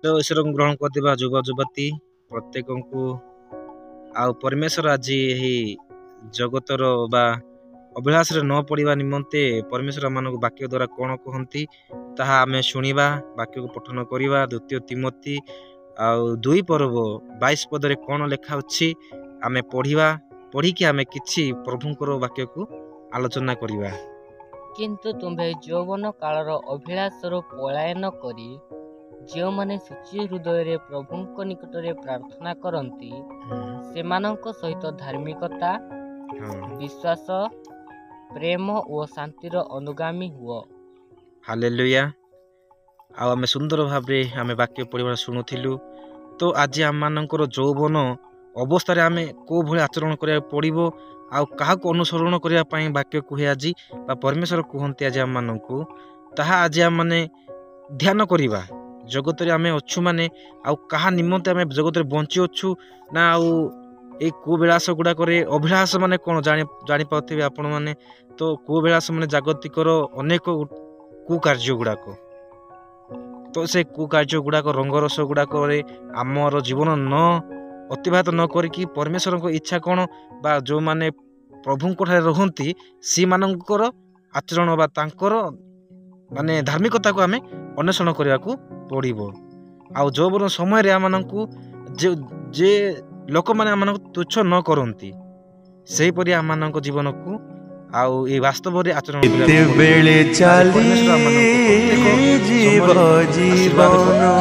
तो ईश्वर ग्रहण करथिबा युवा युवती प्रत्येक को आउ परमेश्वर आज यही जगतर बा अभिलाष न पड़वा निमंते परमेश्वर मानक वाक्य द्वारा कौन कहती ताहा आमे शुणिबा वाक्य को पठन करिबा। द्वितीय तिमोथी आउ 2 पर्व 22 पदरे कौन लेखा अछि आमे पढ़िबा पढ़ी कि आमे किछि प्रभुंकर वाक्य को आलोचना करिबा। किंतु तुम्हें यौवन कालर अभिलाषर पलायन करी जो माने शुचि हृदय रे प्रभुंक निकट रे प्रार्थना करंती सेमानंक सहित धार्मिकता विश्वास प्रेम और शांतिर अनुगामी हुआ। हालेलुया। आ आमे सुंदर भाबरे आमे वाक्य पढ़िबा सुनुथिलु। तो आज आम मानकर यौवन अवस्था रे आमे को भली आचरण करिया पड़िबो आउ काहाको अनुसरण करिया पई वाक्य कुहे आज बा परमेश्वर कहंती आज आम मानकू ताहा आज आम माने ध्यान करिबा। जगत रे आमे अछु माने आउ काहा निमंते आमे जगत रे बंची अछु ना आउ ए कुबिलास गुडा करे अभिलाष माने कोन जानि पाउथिबे आपण माने। तो कुबिलास माने जागतिकर अनेक कुकार्य गुड़ाक तो से कुकार्य गुड़ाक रंगरस गुड़ाक आमर जीवन न अतिबाहित न करिकी परमेश्वर इच्छा कौन बा जो माने प्रभु रहती सी मानकर आचरण बा तांकर माने धार्मिकता को आमे अन्वेषण करने को पड़ो। आउ जो समय आम जे लोक मैंने आम तुच्छ न करती से परी आम जीवन को आउ ये वास्तव रे आचरण